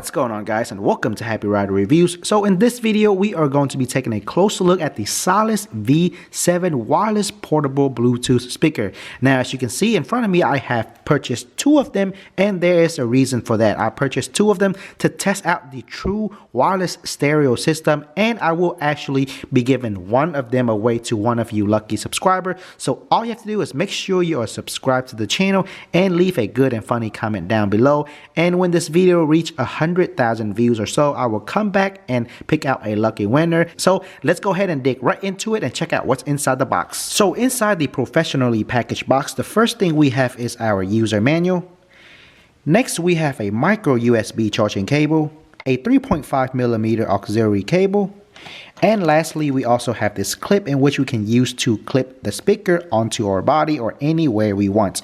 What's going on, guys, and welcome to Happy Rider Reviews. So in this video we are going to be taking a closer look at the Solice V7 wireless portable Bluetooth speaker. Now, as you can see in front of me, I have purchased two of them, and there is a reason for that. I purchased two of them to test out the true wireless stereo system, and I will actually be giving one of them away to one of you lucky subscribers. So all you have to do is make sure you are subscribed to the channel and leave a good and funny comment down below. And when this video reaches 100,000 views or so, I will come back and pick out a lucky winner. So let's go ahead and dig right into it and check out what's inside the box. So inside the professionally packaged box, the first thing we have is our user manual. Next, we have a micro USB charging cable, a 3.5mm auxiliary cable, and lastly, we also have this clip in which we can use to clip the speaker onto our body or anywhere we want.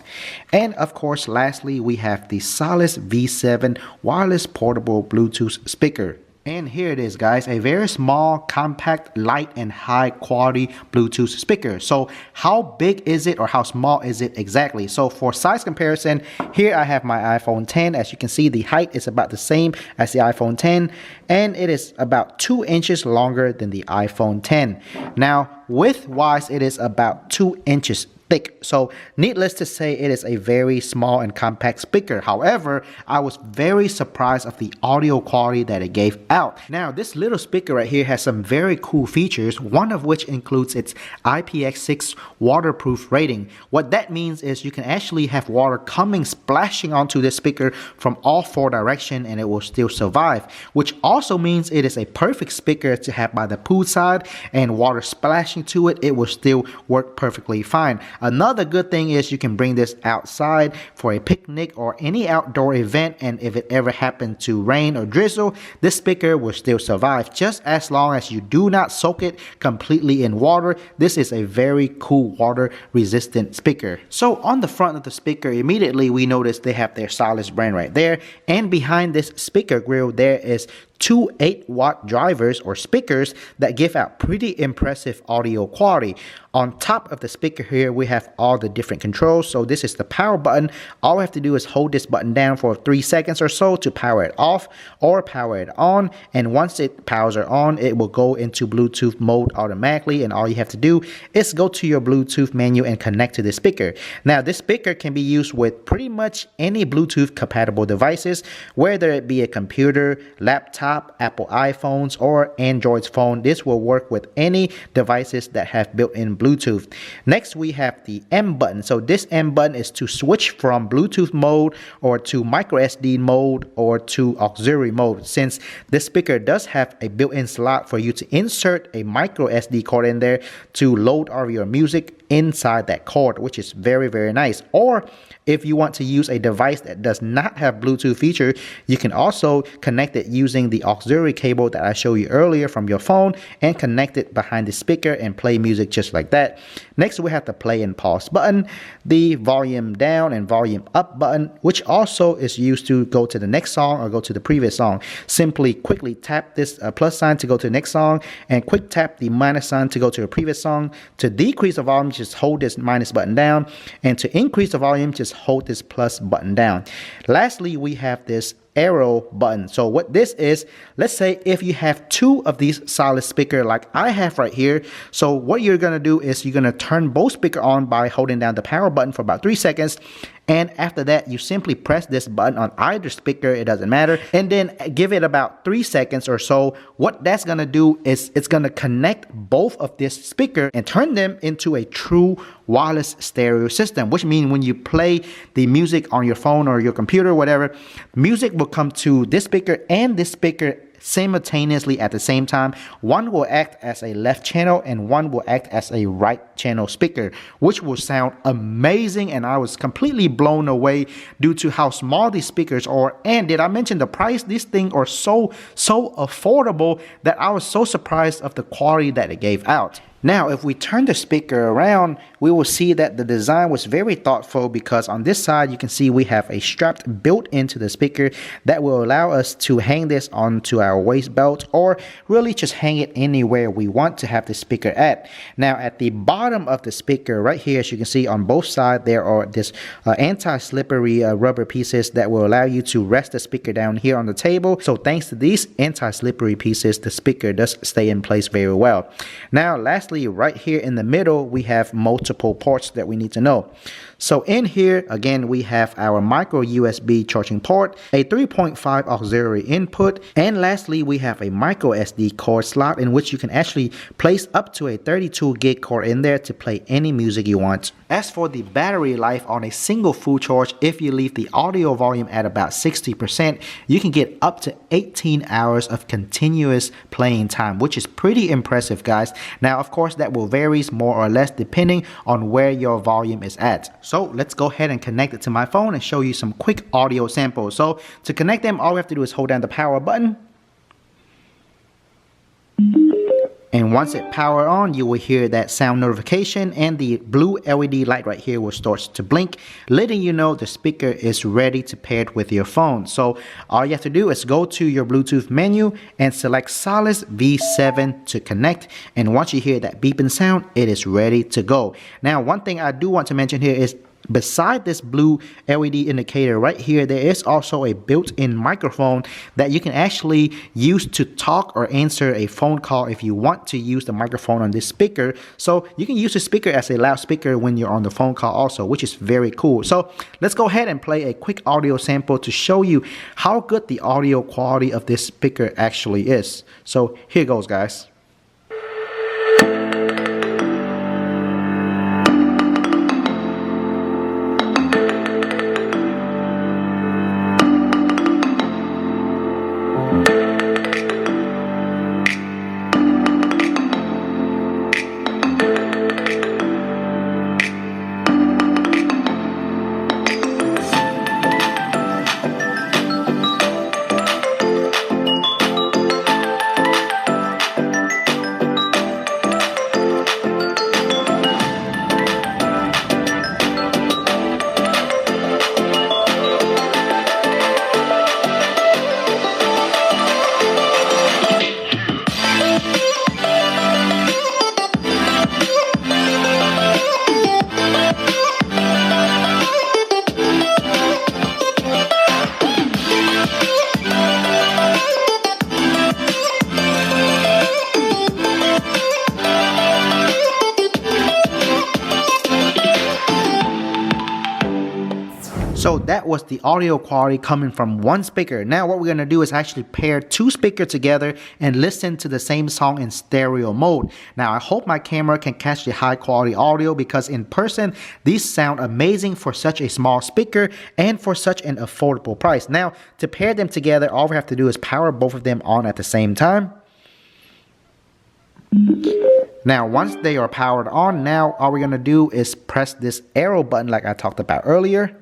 And of course, lastly, we have the Solice V7 wireless portable Bluetooth speaker. And here it is, guys, a very small, compact, light, and high quality Bluetooth speaker. So how big is it, or how small is it exactly? So for size comparison, here I have my iPhone 10. As you can see, the height is about the same as the iPhone 10, and it is about 2 inches longer than the iPhone 10. Now, width-wise, it is about 2 inches thick. So needless to say, it is a very small and compact speaker. However, I was very surprised of the audio quality that it gave out. Now, this little speaker right here has some very cool features, one of which includes its IPX6 waterproof rating. What that means is you can actually have water coming splashing onto this speaker from all 4 directions and it will still survive, which also means it is a perfect speaker to have by the poolside, and water splashing to it, it will still work perfectly fine. Another good thing is you can bring this outside for a picnic or any outdoor event, and if it ever happened to rain or drizzle, this speaker will still survive just as long as you do not soak it completely in water. This is a very cool water resistant speaker. So on the front of the speaker, immediately we notice they have their Solice brand right there, and behind this speaker grill there is 2 8-watt drivers or speakers that give out pretty impressive audio quality. On top of the speaker here, we have all the different controls. So this is the power button. All we have to do is hold this button down for 3 seconds or so to power it off or power it on. And once it powers it on, it will go into Bluetooth mode automatically. And all you have to do is go to your Bluetooth menu and connect to the speaker. Now, this speaker can be used with pretty much any Bluetooth compatible devices, whether it be a computer, laptop, Apple iPhones, or Android's phone. This will work with any devices that have built-in Bluetooth. Next, we have the M button. So this M button is to switch from Bluetooth mode or to micro SD mode or to auxiliary mode. Since this speaker does have a built-in slot for you to insert a micro SD card in there to load all of your music inside that cord, which is very, very nice. Or if you want to use a device that does not have Bluetooth feature, you can also connect it using the auxiliary cable that I showed you earlier from your phone and connect it behind the speaker and play music just like that. Next, we have the play and pause button, the volume down and volume up button, which also is used to go to the next song or go to the previous song. Simply quickly tap this plus sign to go to the next song, and quick tap the minus sign to go to the previous song. To decrease the volume, just hold this minus button down, and to increase the volume, just hold this plus button down. Lastly, we have this arrow button. So what this is, let's say if you have 2 of these Solice speaker like I have right here, so what you're gonna do is you're gonna turn both speaker on by holding down the power button for about 3 seconds, and after that you simply press this button on either speaker, it doesn't matter, and then give it about 3 seconds or so. What that's gonna do is it's gonna connect both of this speaker and turn them into a true wireless stereo system, which means when you play the music on your phone or your computer, whatever, music will come to this speaker and this speaker simultaneously at the same time. One will act as a left channel and one will act as a right channel speaker, which will sound amazing. And I was completely blown away due to how small these speakers are. And did I mention the price? These things are so affordable that I was so surprised of the quality that it gave out. Now, if we turn the speaker around, we will see that the design was very thoughtful, because on this side, you can see we have a strap built into the speaker that will allow us to hang this onto our waist belt, or really just hang it anywhere we want to have the speaker at. Now, at the bottom of the speaker right here, as you can see on both sides, there are this anti-slippery rubber pieces that will allow you to rest the speaker down here on the table. So thanks to these anti-slippery pieces, the speaker does stay in place very well. Now, lastly, right here in the middle, we have multiple ports that we need to know. So in here, again, we have our micro USB charging port, a 3.5 auxiliary input, and lastly, we have a micro SD card slot in which you can actually place up to a 32 gig card in there to play any music you want. As for the battery life on a single full charge, if you leave the audio volume at about 60%, you can get up to 18 hours of continuous playing time, which is pretty impressive, guys. Now, of course, that will vary more or less depending on where your volume is at. So let's go ahead and connect it to my phone and show you some quick audio samples. So to connect them, all we have to do is hold down the power button. And once it power on, you will hear that sound notification, and the blue LED light right here will start to blink, letting you know the speaker is ready to pair it with your phone. So all you have to do is go to your Bluetooth menu and select Solice V7 to connect. And once you hear that beeping sound, it is ready to go. Now, one thing I do want to mention here is, beside this blue LED indicator right here, there is also a built-in microphone that you can actually use to talk or answer a phone call if you want to use the microphone on this speaker. So you can use the speaker as a loudspeaker when you're on the phone call also, which is very cool. So let's go ahead and play a quick audio sample to show you how good the audio quality of this speaker actually is. So here goes, guys. So that was the audio quality coming from one speaker. Now what we're going to do is actually pair two speakers together and listen to the same song in stereo mode. Now I hope my camera can catch the high quality audio, because in person these sound amazing for such a small speaker and for such an affordable price. Now to pair them together, all we have to do is power both of them on at the same time. Now once they are powered on, now all we're going to do is press this arrow button like I talked about earlier.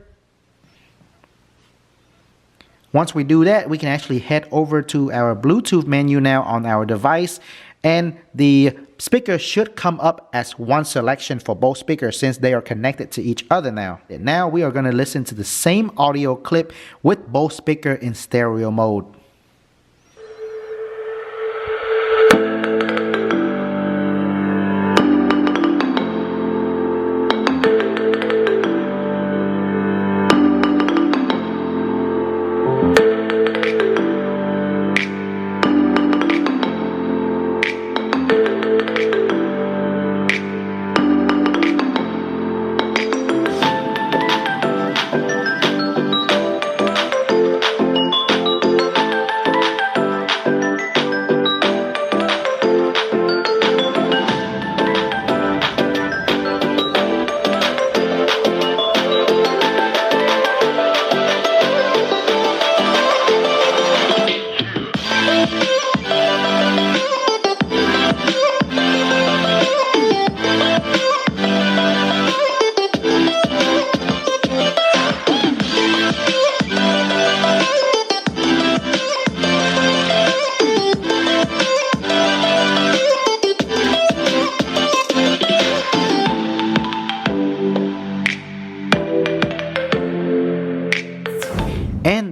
Once we do that, we can actually head over to our Bluetooth menu now on our device, and the speaker should come up as one selection for both speakers since they are connected to each other now. And now we are going to listen to the same audio clip with both speakers in stereo mode.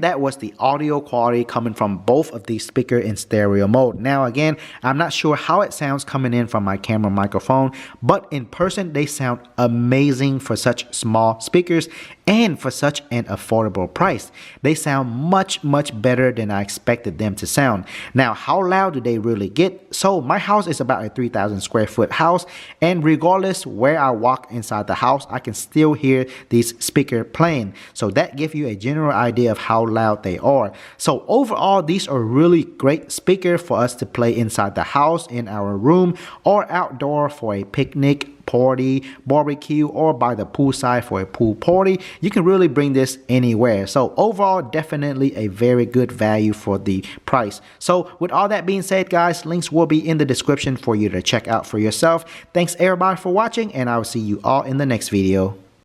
that was the audio quality coming from both of these speakers in stereo mode. Now again, I'm not sure how it sounds coming in from my camera microphone, but in person they sound amazing for such small speakers and for such an affordable price. They sound much better than I expected them to sound. Now, how loud do they really get? So my house is about a 3,000 square foot house, and regardless where I walk inside the house, I can still hear these speakers playing. So that gives you a general idea of how loud they are. So overall, these are really great speakers for us to play inside the house, in our room, or outdoor for a picnic, party, barbecue, or by the poolside for a pool party. You can really bring this anywhere. So overall, definitely a very good value for the price. So with all that being said, guys, links will be in the description for you to check out for yourself. Thanks everybody for watching, and I will see you all in the next video.